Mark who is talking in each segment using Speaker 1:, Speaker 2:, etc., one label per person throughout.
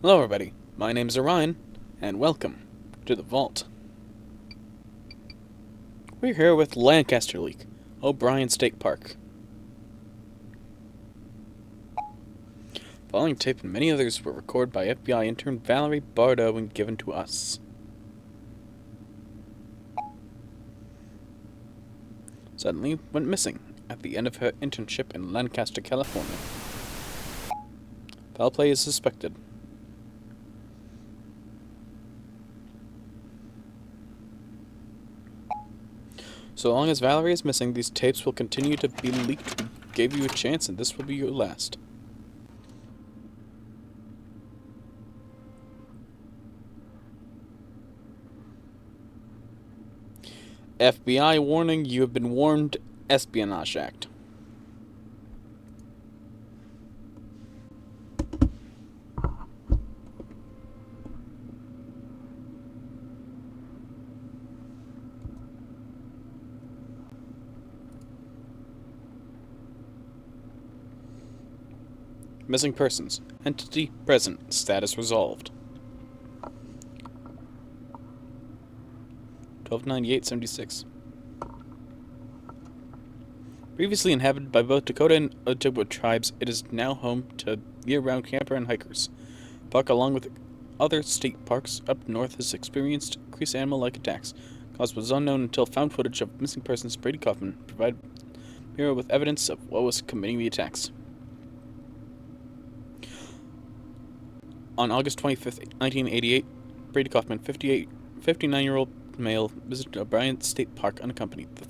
Speaker 1: Hello everybody, my name is Orion, and welcome to the Vault. We're here with Lancaster Leak, O'Brien State Park. Following tape and many others were recorded by FBI intern Valerie Bardo and given to us. Suddenly went missing at the end of her internship in Lancaster, California. Foul play is suspected. So long as Valerie is missing, these tapes will continue to be leaked. We gave you a chance, and this will be your last. FBI warning, you have been warned. Espionage Act. Missing persons. Entity present. Status resolved. 1298-76. Previously inhabited by both Dakota and Ojibwa tribes, it is now home to year-round camper and hikers. Park, along with other state parks up north, has experienced increased animal-like attacks. Cause was unknown until found footage of missing persons Brady Kaufman provided Bureau with evidence of what was committing the attacks. On August 25th, 1988, Brady Kaufman, 59-year-old male, visited O'Brien State Park unaccompanied. The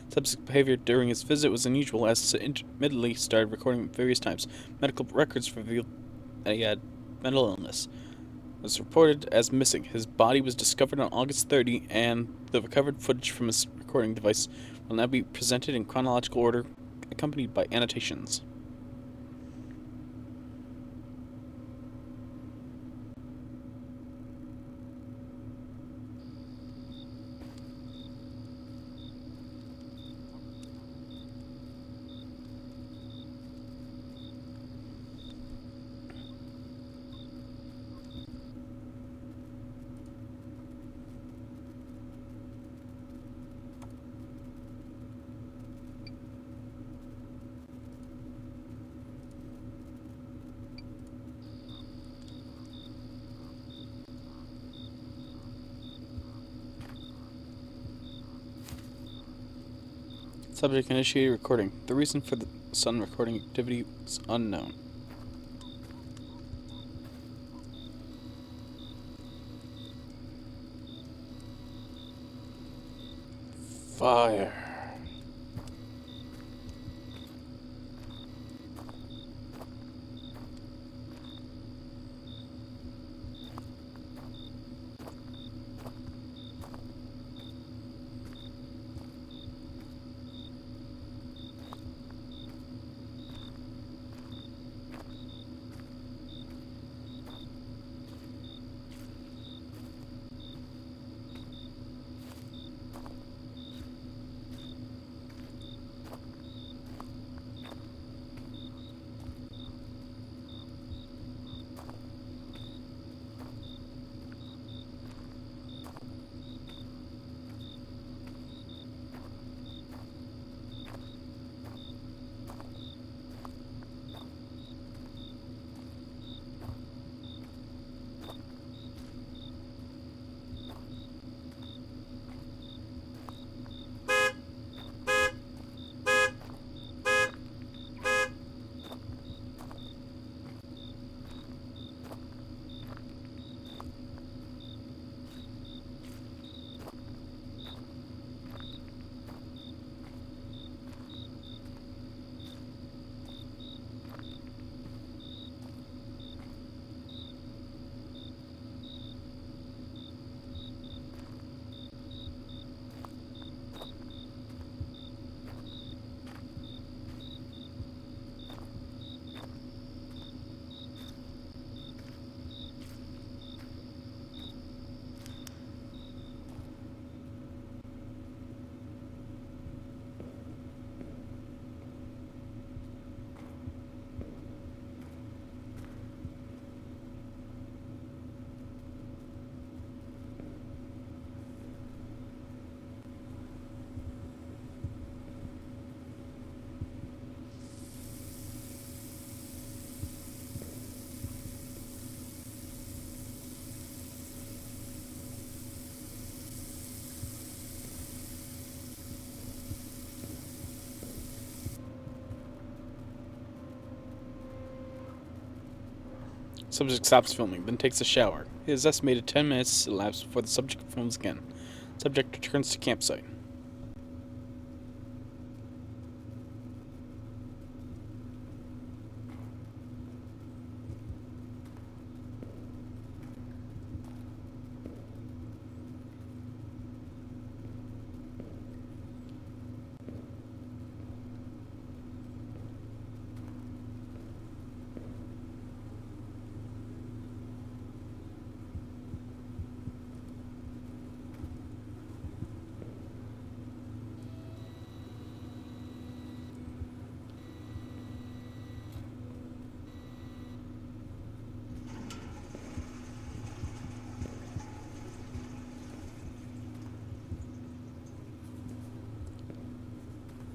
Speaker 1: subsequent behavior during his visit was unusual, as he intermittently started recording at various times. Medical records revealed that he had mental illness. Was reported as missing. His body was discovered on August 30, and the recovered footage from his recording device will now be presented in chronological order, accompanied by annotations. Subject initiated recording. The reason for the sudden recording activity is unknown. Fire. Subject stops filming, then takes a shower. It is estimated 10 minutes elapse before the subject films again. Subject returns to campsite.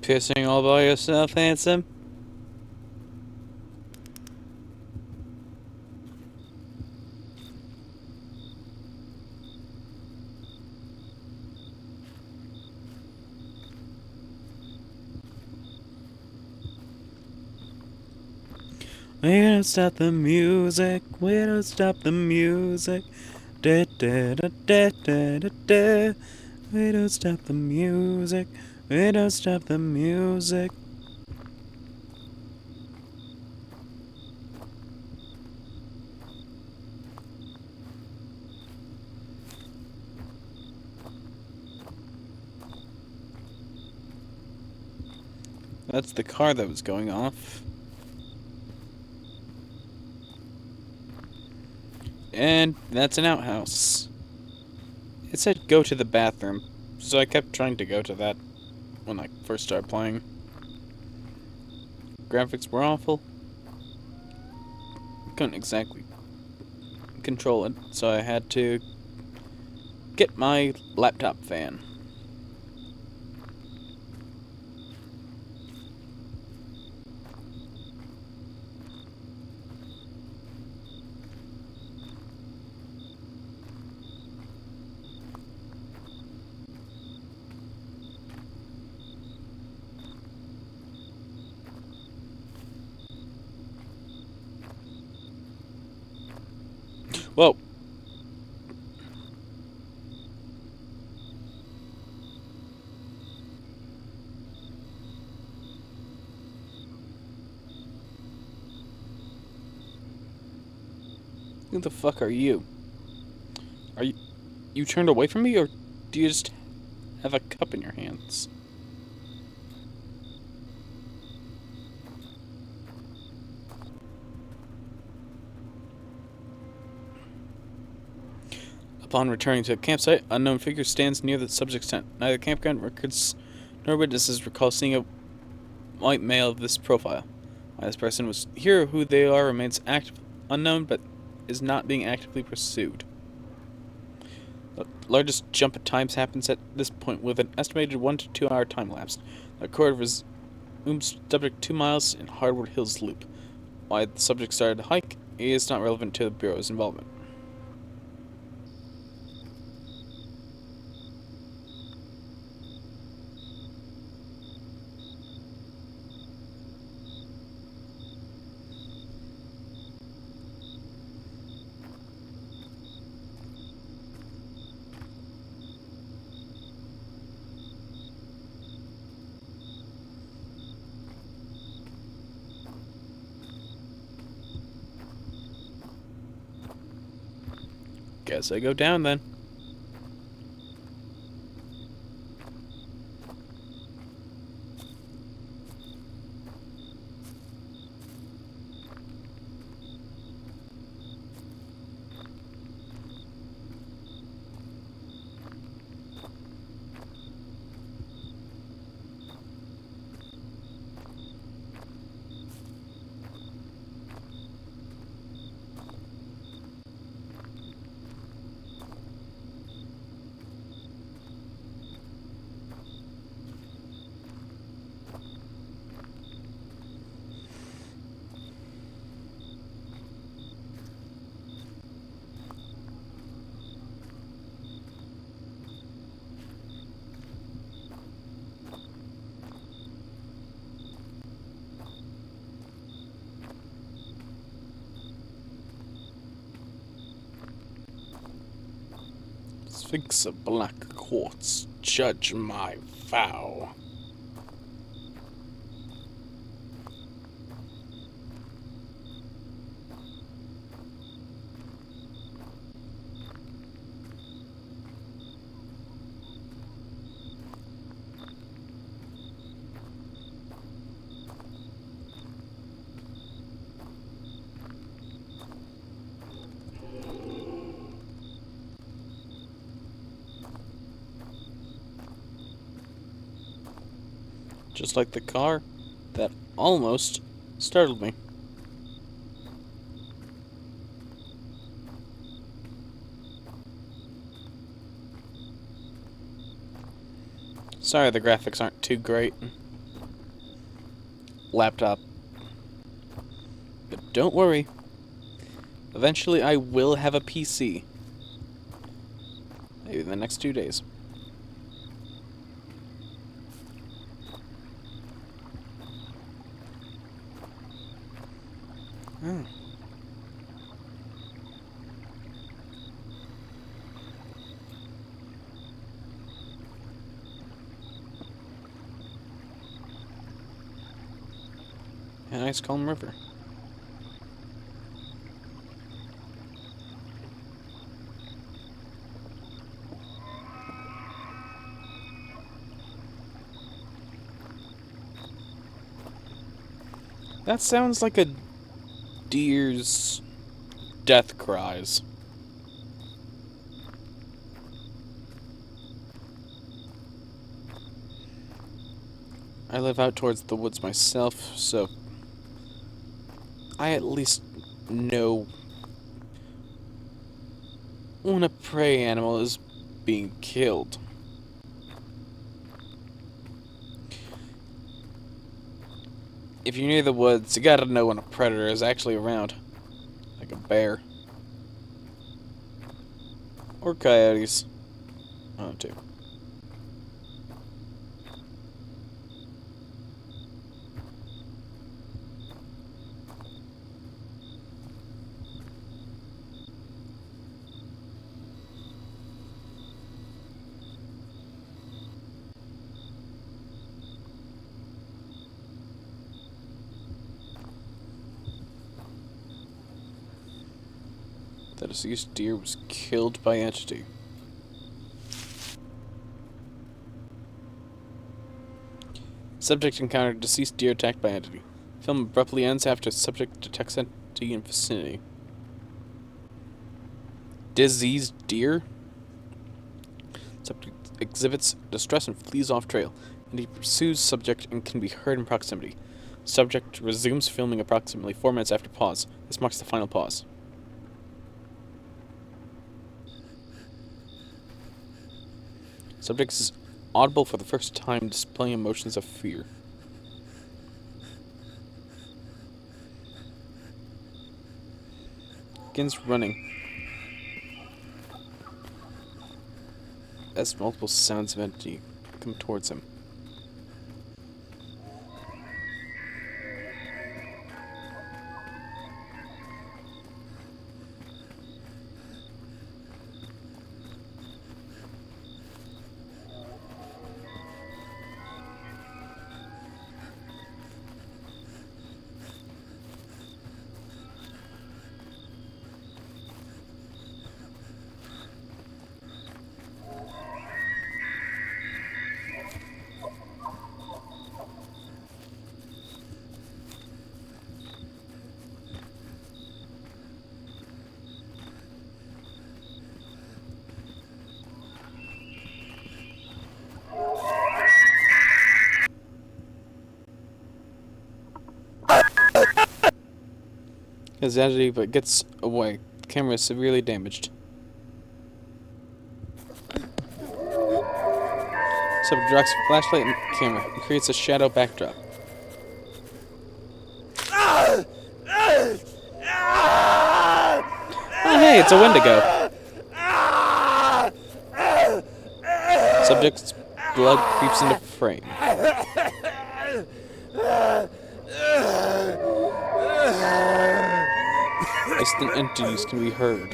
Speaker 1: Pissing all by yourself, handsome? We don't stop the music, we don't stop the music. Da da da da da da da. We don't stop the music, we don't stop the music. That's the car that was going off. And that's an outhouse. It said go to the bathroom, so I kept trying to go to that when I first started playing. Graphics were awful. Couldn't exactly control it, so I had to get my laptop fan. Whoa. Who the fuck are you? Are you turned away from me, or do you just have a cup in your hands? Upon returning to the campsite, unknown figure stands near the subject's tent. Neither campground records nor witnesses recall seeing a white male of this profile. Why this person was here or who they are remains unknown, but is not being actively pursued. The largest jump at times happens at this point, with an estimated 1 to 2 hour time lapse. The record resumes subject 2 miles in Hardwood Hills Loop. Why the subject started to hike is not relevant to the Bureau's involvement. Guess I go down then. Sphinx of black quartz, judge my vow. Just like the car that almost startled me. Sorry the graphics aren't too great. Laptop. But don't worry. Eventually I will have a PC. Maybe in the next 2 days. Oh. A nice calm river. That sounds like a deer's death cries. I live out towards the woods myself, so I at least know when a prey animal is being killed. If you're near the woods, you gotta know when a predator is actually around. Like a bear. Or coyotes. Oh, too. The deceased deer was killed by entity. Subject encountered deceased deer attacked by entity. Film abruptly ends after subject detects entity in vicinity. Diseased deer? Subject exhibits distress and flees off trail. And he pursues subject and can be heard in proximity. Subject resumes filming approximately 4 minutes after pause. This marks the final pause. Subject is audible for the first time, displaying emotions of fear. Begins running. As multiple sounds of entity come towards him. His entity but gets away. The camera is severely damaged. Subject directs a flashlight and camera and creates a shadow backdrop. Oh hey, it's a Wendigo. Subject's blood creeps into frame. Distant entities can be heard.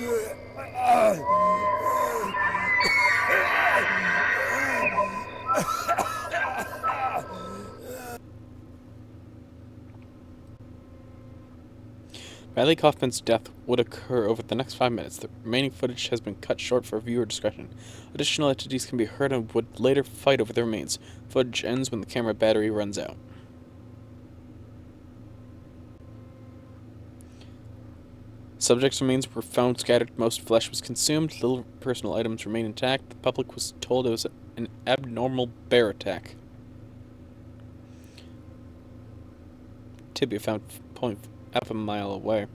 Speaker 1: Bradley Kaufman's death would occur over the next 5 minutes. The remaining footage has been cut short for viewer discretion. Additional entities can be heard and would later fight over the remains. Footage ends when the camera battery runs out. Subject's remains were found scattered. Most flesh was consumed. Little personal items remain intact. The public was told it was an abnormal bear attack. Tibia found half a mile away.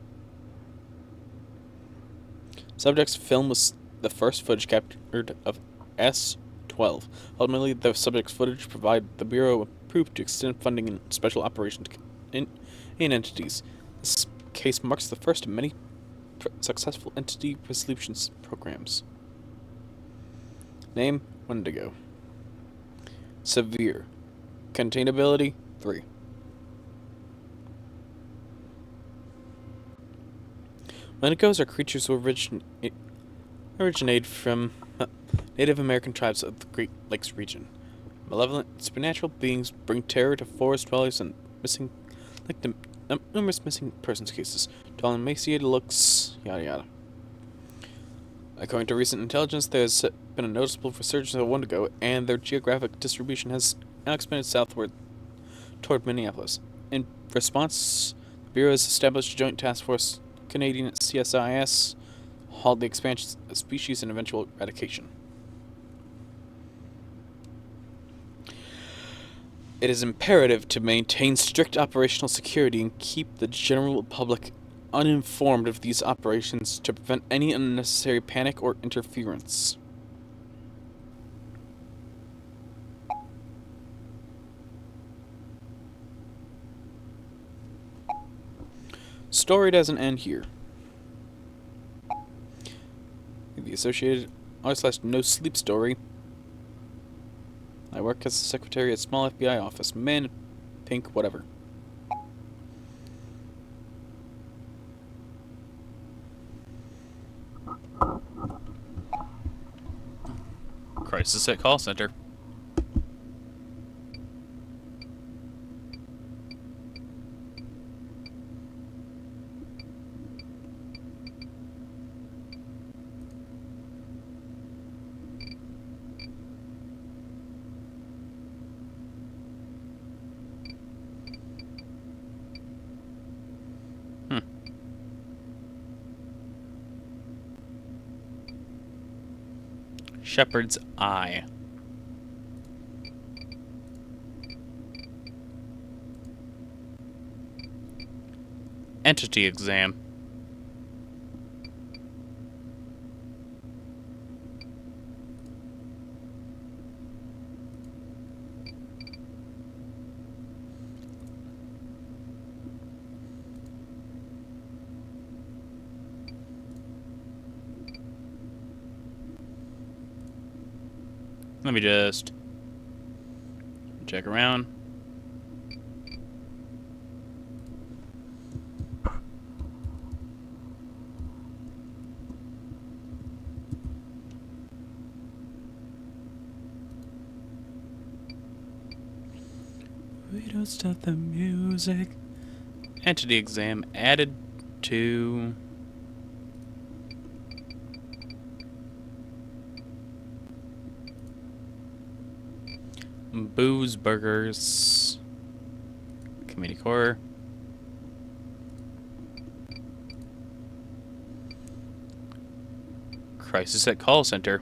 Speaker 1: Subject's film was the first footage captured of S-12. Ultimately, the subject's footage provided the Bureau approved to extend funding in special operations in entities. This case marks the first of many successful entity resolution programs. Name: Wendigo. Severe. Containability: 3. Wendigos are creatures who originate from Native American tribes of the Great Lakes region. Malevolent supernatural beings bring terror to forest dwellers and numerous missing persons cases. Tall and emaciated looks, yada yada. According to recent intelligence, there has been a noticeable resurgence of Wendigo, and their geographic distribution has now expanded southward toward Minneapolis. In response, the Bureau has established a joint task force, Canadian CSIS, halt the expansion of species and eventual eradication. It is imperative to maintain strict operational security and keep the general public uninformed of these operations to prevent any unnecessary panic or interference. Story doesn't end here. The associated r/no sleep story. I work as a secretary at small FBI office. Man, pink, whatever. Crisis at call center. Shepherd's Eye. Entity exam. Let me just check around. We don't stop the music. Entity exam added to... Booze Burgers. Comedic horror. Crisis at call center.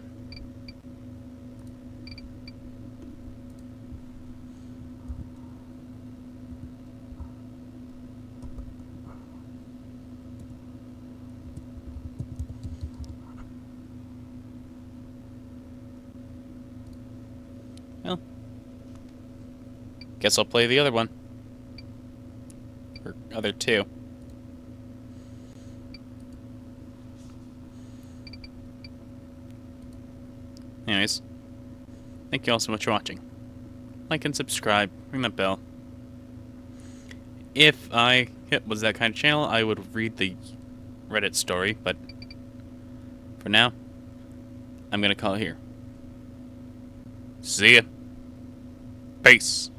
Speaker 1: Well, guess I'll play the other one. Or other two. Anyways, thank you all so much for watching. Like and subscribe, ring that bell. If I was that kind of channel, I would read the Reddit story, but for now, I'm gonna call it here. See ya. Peace.